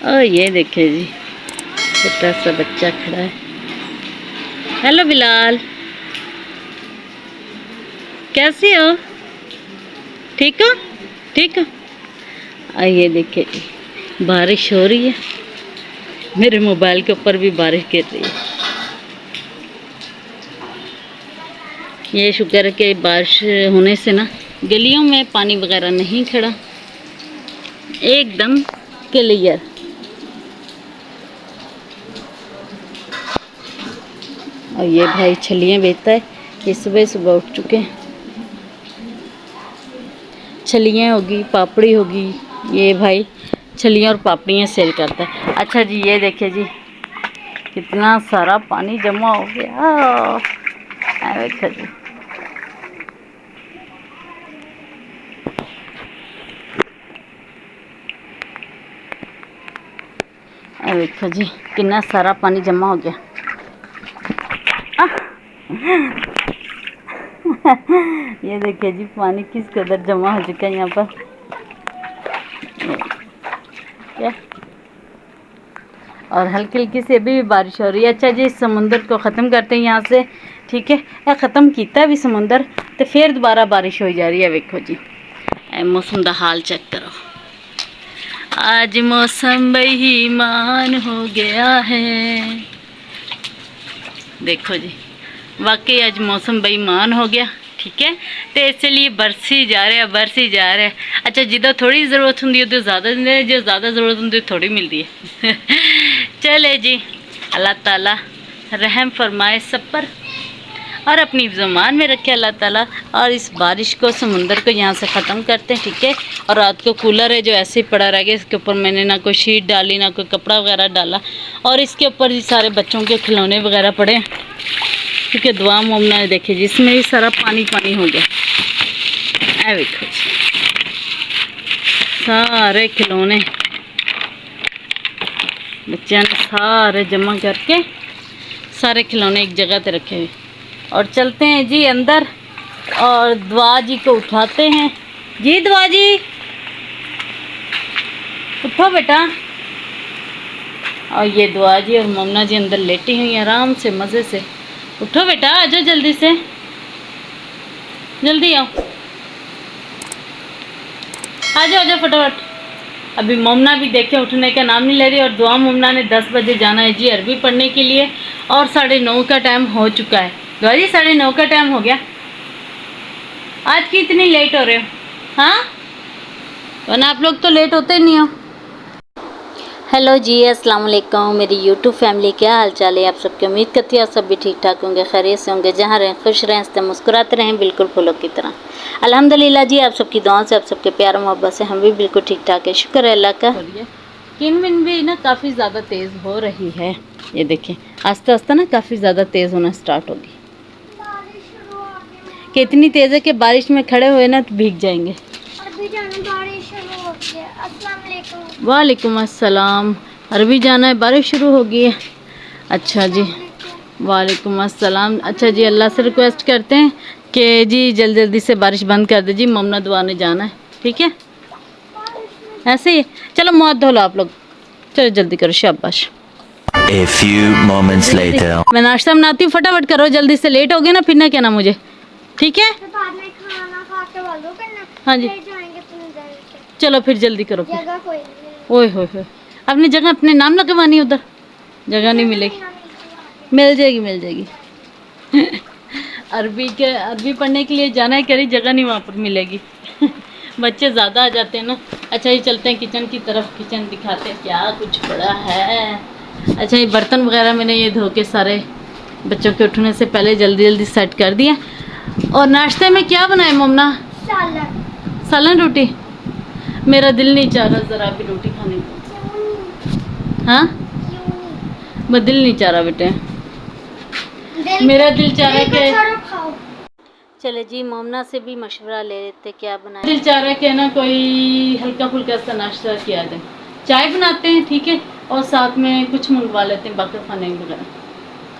और ये देखिए जी, छोटा सा बच्चा खड़ा है। हेलो बिलाल, कैसी हो? ठीक हो? ठीक हो? और ये देखिए जी, बारिश हो रही है। मेरे मोबाइल के ऊपर भी बारिश गिर रही है। ये शुक्र है कि बारिश होने से ना गलियों में पानी वगैरह नहीं खड़ा, एकदम क्लियर। और ये भाई छलियाँ बेचता है, ये सुबह सुबह उठ चुके हैं। छलियाँ होगी, पापड़ी होगी, ये भाई छलियाँ और पापड़ियाँ सेल करता है। अच्छा जी, ये देखिए जी, कितना सारा पानी जमा हो गया। देखिए जी, देखो जी, कितना सारा पानी जमा हो गया। ये देखिए जी, पानी किस कदर जमा हो चुका है यहाँ पर। क्या? और हल्की हल्की से अभी भी बारिश हो रही है। अच्छा जी, समुंदर को ख़त्म करते हैं यहाँ से, ठीक है? ख़त्म किया भी समुंदर, तो फिर दोबारा बारिश हो जा रही है। देखो जी, मौसम का हाल चेक करो। आज मौसम बेईमान हो गया है। देखो जी, वाकई आज मौसम बेईमान हो गया, ठीक है? तो इसलिए बरसी जा रहा है, बरसी जा रहा है। अच्छा, जिदा थोड़ी ज़रूरत होंगी उधर ज़्यादा दिंदे ने, जो ज़्यादा ज़रूरत होंगी थोड़ी मिलती है। चले जी, अल्लाह ताला रहम फरमाए सब पर और अपनी ज़ुबान में रखे अल्लाह ताला। और इस बारिश को, समुंदर को यहाँ से ख़त्म करते हैं, ठीक है? और रात को कूलर है जो ऐसे ही पड़ा रह गया, इसके ऊपर मैंने ना कोई शीट डाली, ना कोई कपड़ा वगैरह डाला। और इसके ऊपर ही सारे बच्चों के खिलौने वगैरह पड़े, क्योंकि दुआ मोमना है। देखिए जिसमें भी सारा पानी पानी हो गया। ऐ देखो सारे खिलौने बच्चों ने सारे जमा करके, सारे खिलौने एक जगह पे रखे हुए। और चलते हैं जी अंदर और दुआ जी को उठाते हैं। जी दुआ जी, उठो बेटा। और ये दुआ जी और मोमना जी अंदर लेटी हुई आराम से मज़े से। उठो बेटा, आ जाओ जल्दी से, जल्दी आओ, आ जाओ फटाफट। अभी मोमना भी देखे उठने का नाम नहीं ले रही। और दुआ मोमना ने 10 बजे जाना है जी अरबी पढ़ने के लिए, और 9:30 का टाइम हो चुका है। दुआ जी 9:30 का टाइम हो गया। आज की इतनी लेट हो रहे हो? हाँ, वरना आप लोग तो लेट होते ही नहीं हो। हेलो जी, अस्सलाम वालेकुम मेरी यूट्यूब फैमिली, क्या हाल चाल है आप सबकी? उम्मीद करती है आप सब भी ठीक ठाक होंगे, खैरियत से होंगे, जहाँ रहें खुश रहें, हंसते मुस्कुराते रहें, बिल्कुल फूलों की तरह। अल्हम्दुलिल्लाह जी, आप सबकी दुआओं से, आप सबके प्यार मोहब्बत से हम भी बिल्कुल ठीक ठाक है, शुक्र है अल्लाह का। किन भी ना काफ़ी ज़्यादा तेज़ हो रही है। ये देखें, आस्ते आस्ते ना काफ़ी ज़्यादा तेज़ होना स्टार्ट होगी। कितनी तेज़ है कि बारिश में खड़े हुए ना तो भीग जाएंगे। वालेकुम अस्सलाम। अरबी जाना है, बारिश शुरू हो गई है। अच्छा जी, वालेकुम अस्सलाम। अच्छा जी, अल्लाह से रिक्वेस्ट करते हैं कि जी जल्दी जल्दी से बारिश बंद कर दे जी, मोमना दुआ ने जाना है, ठीक है? ऐसे ही चलो, मुँह धो लो आप लोग, चलो जल्दी करो, शाबाश। A few moments later. मैं नाश्ता बनाती हूँ, फटाफट करो जल्दी से, लेट हो गया ना फिर ना कहना मुझे, ठीक है? हाँ जी, चलो फिर जल्दी करो। ओए होए होए, अपनी जगह अपने नाम लगवानी, उधर जगह नहीं मिलेगी। मिल जाएगी, मिल जाएगी। अरबी पढ़ने के लिए जाना है, कह रही जगह नहीं वहाँ पर मिलेगी। बच्चे ज़्यादा आ जाते हैं ना। अच्छा ये चलते हैं किचन की तरफ, किचन दिखाते हैं क्या कुछ पड़ा है। अच्छा, ये बर्तन वगैरह मैंने ये धो के सारे बच्चों के उठने से पहले जल्दी जल्दी सेट कर दिया। और नाश्ते में क्या बनाए मोमना? सालन रोटी। मेरा दिल नहीं चाह रहा ज़रा भी रोटी खाने को। हाँ, मैं दिल नहीं चाह रहा बेटे, मेरा दिल चाह रहा है कि चले जी मोमना से भी मशवरा ले लेते क्या बनाए। दिल चाह रहा है कि ना कोई हल्का फुल्का सा नाश्ता किया जाए। चाय बनाते हैं, ठीक है? और साथ में कुछ मंगवा लेते हैं बाकी खाने वगैरह,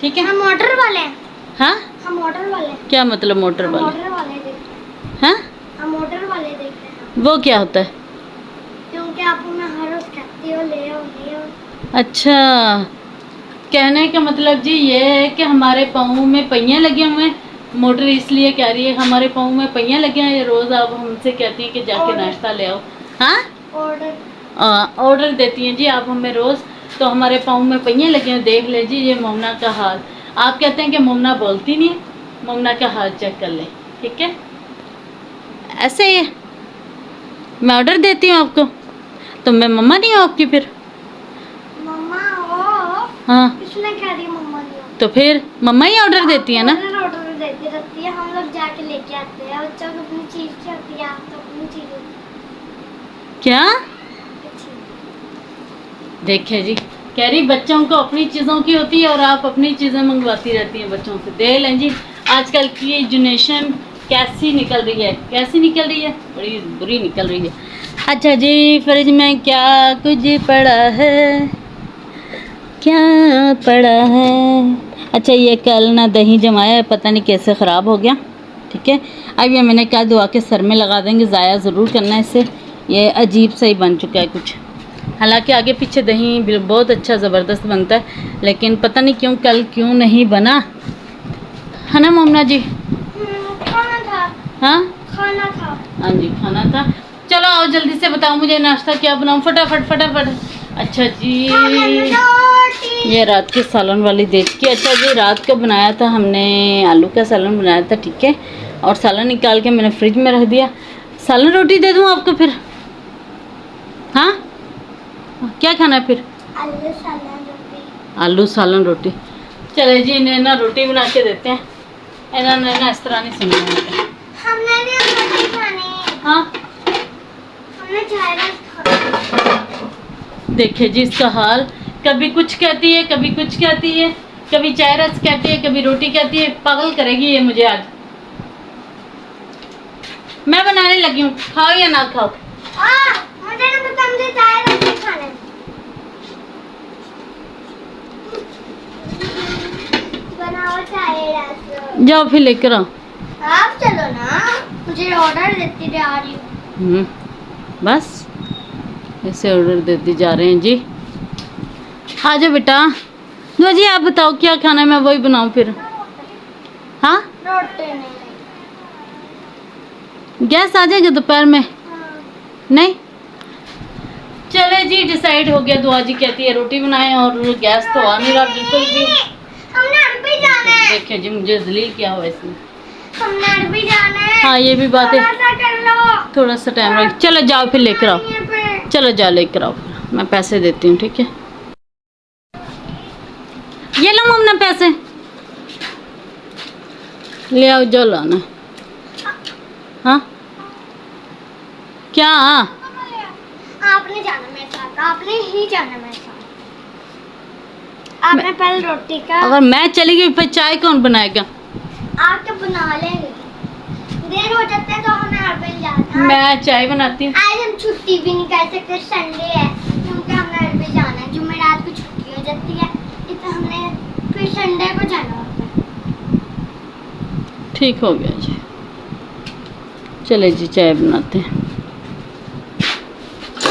ठीक है? हम मोटर वाले हैं। हाँ, हम मोटर वाले। क्या मतलब मोटर वाले? मोटर वाले देखते हैं। हाँ, हम मोटर वाले देखते हैं। वो क्या होता है? क्योंकि कि आप हमें हर रोज कहते हो ले आओ ले आओ। अच्छा, कहने का मतलब जी ये है कि हमारे पाँव में पहिए लगे हुए हैं। मोटर इसलिए कह रही है हमारे पाँव में पहिए लगे हैं, रोज़ आप हमसे कहती हैं कि जाके नाश्ता ले आओ। हाँ, ऑर्डर देती हैं जी आप हमें रोज़, तो हमारे पाँव में पहिए लगे हैं। देख ले जी ये मोमना का हाल। आप कहते हैं कि मोमना बोलती नहीं है, मोमना का हाल चेक कर ले, ठीक है। ऐसे ही है, मैं ऑर्डर देती हूँ आपको, तो मैं मम्मा नहीं हूँ आपकी फिर। मम्मा हो। हाँ, इसने कह दी मम्मा नहीं हो। तो फिर मम्मा ही ऑर्डर देती है ना। ऑर्डर देती रहती है, हम लोग जाके लेके आते हैं। बच्चों को अपनी चीज की होती है, आप तो अपनी चीज क्या देखे जी, कह रही बच्चों को अपनी चीज़ों की होती है और आप अपनी चीज़ें मंगवाती रहती हैं बच्चों से। देख लें जी आजकल की जनरेशन कैसी निकल रही है, कैसी निकल रही है, बड़ी बुरी निकल रही है। अच्छा जी, फ्रिज में क्या कुछ पड़ा है, क्या पड़ा है। अच्छा, ये कल ना दही जमाया, पता नहीं कैसे ख़राब हो गया, ठीक है। अब ये मैंने कहा धुआ के सर में लगा देंगे, ज़ाया ज़रूर करना है इससे। ये अजीब सा ही बन चुका है कुछ, हालांकि आगे पीछे दही बहुत अच्छा ज़बरदस्त बनता है, लेकिन पता नहीं क्यों कल क्यों नहीं बना, है ना मोमना जी। खाना था। हाँ, खाना था। हाँ जी खाना था। चलो आओ जल्दी से बताओ मुझे नाश्ता क्या बनाऊँ, फटाफट फटाफट। अच्छा जी, ये रात की सालन वाली देख के। अच्छा जी, रात को बनाया था हमने आलू का सालन बनाया था, ठीक है, और सालन निकाल के मैंने फ्रिज में रख दिया। सालन रोटी दे दूँ आपको फिर? हाँ, क्या खाना है फिर? आलू सालन रोटी। आलू सालन रोटी। चले जी, इन्हें ना रोटी बना के देते हैं, इन्होंने ना इस तरह नहीं सुनना है। हमने भी रोटी खानी। हाँ, हमने चाय खाना। देखे जी इसका हाल, कभी कुछ कहती है, कभी कुछ कहती है, कभी चाय रस कहती है, कभी रोटी कहती है। पागल करेगी ये मुझे आज। मैं बनाने लगी हूँ, खाओ या ना खाओ। मुझे ना पता, मुझे चाय रोटी खाना है। बनाओ चाय रस। जाओ फिर लेकर आओ। आप चलो ना, मुझे ऑर्डर देती जा रही हूँ। बस ऐसे ऑर्डर देते जा रहे हैं जी। आ जाओ बेटा। नो जी, आप बताओ क्या खाना है, मैं वही बनाऊँ फिर। हाँ, रोटी नहीं। गैस आ जाएगा दोपहर में? हाँ। नहीं, चले जी डिसाइड हो गया। दुआ जी कहती है रोटी बनाएं और गैस तो आ नहीं रहा बिल्कुल भी। हमने अरबी जाना है। देखिए जी मुझे जलील किया हुआ इसने। हमने अरबी जाना है। हाँ ये भी बात है, थोड़ा सा कर लो। थोड़ा सा टाइम लगे। चलो जाओ फिर लेकर आओ, यहाँ पे। चलो जाओ लेकर आओ, मैं पैसे देती हूँ, ठीक है। ये लो मम्मा पैसे, ले आओ जो लाना। हाँ क्या? आपने जाना मेरे साथ, आपने ही जाना मेरे साथ। आपने पहले रोटी का। अगर मैं चली गई फिर चाय कौन बनाएगा? आप तो बना लेंगे, देर हो जाते हैं तो हमें अरबी जाना है। मैं चाय बनाती हूँ। आज हम छुट्टी भी नहीं कर सकते, संडे है, क्योंकि हमें अरबी जाना है। जुमेरात को छुट्टी हो जाती है, इसलिए हमने फिर संडे को जाना होता है। ठीक हो गया जी, चले जी चाय बनाते हैं।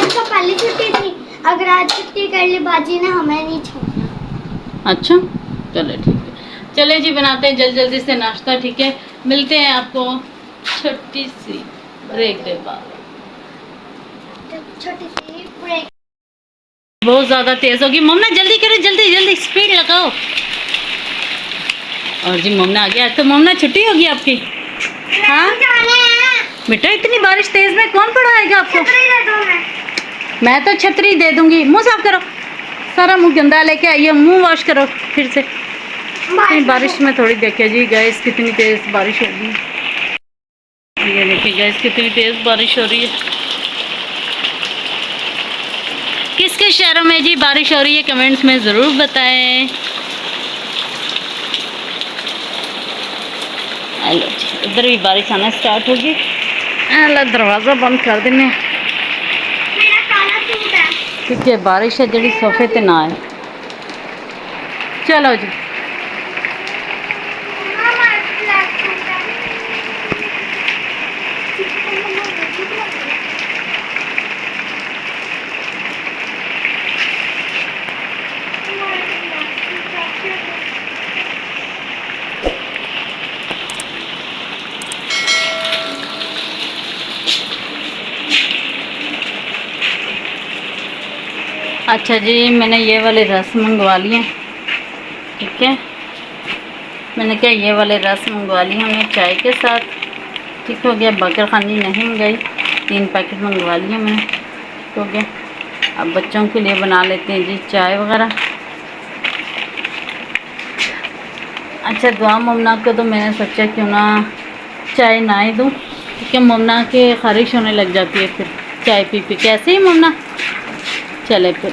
तो पहली छुट्टी थी, अगर आज छुट्टी कर ली बाजी ने हमें नहीं छोड़ना। अच्छा चले ठीक है, चले जी बनाते हैं जल्दी जल्दी से नाश्ता, ठीक है। मिलते हैं आपको छोटी सी ब्रेक के बाद। छोटी सी ब्रेक। बहुत ज़्यादा तेज़ होगी मम्मा, जल्दी करो, जल्दी जल्दी स्पीड लगाओ। और जी मम्मा आ गया, तो मम्मा छुट्टी होगी आपकी? हाँ बेटा, इतनी बारिश तेज़ में कौन पढ़ाएगा आपको? मैं तो छतरी दे दूंगी। मुंह साफ करो, सारा मुंह गंदा लेके आइए, मुंह वॉश करो फिर से। इतनी बारिश में थोड़ी देखे जी गैस कितनी तेज़ बारिश हो रही है। ये देखिए गैस कितनी तेज़ बारिश हो रही है। किसके शहरों में जी बारिश हो रही है कमेंट्स में ज़रूर बताएं। हेलो जी, इधर भी बारिश आना स्टार्ट होगी। अल्लाह दरवाज़ा बंद कर देने, मेरा काला सूट है। क्योंकि बारिश है जड़ी सोफे ते ना आए। चलो जी अच्छा जी, मैंने ये वाले रस मंगवा लिए, ठीक है। मैंने क्या ये वाले रस मंगवा लिए हमने चाय के साथ, ठीक हो गया। बकर खानी नहीं मंगाई, 3 पैकेट मंगवा लिए मैंने, ठीक हो गया। अब बच्चों के लिए बना लेते हैं जी चाय वगैरह। अच्छा, दुआ ममना को तो मैंने सोचा क्यों ना चाय ना ही दूँ, क्योंकि ममना के ख़ारिश होने लग जाती है फिर चाय पी पी। कैसे ही ममना, चले फिर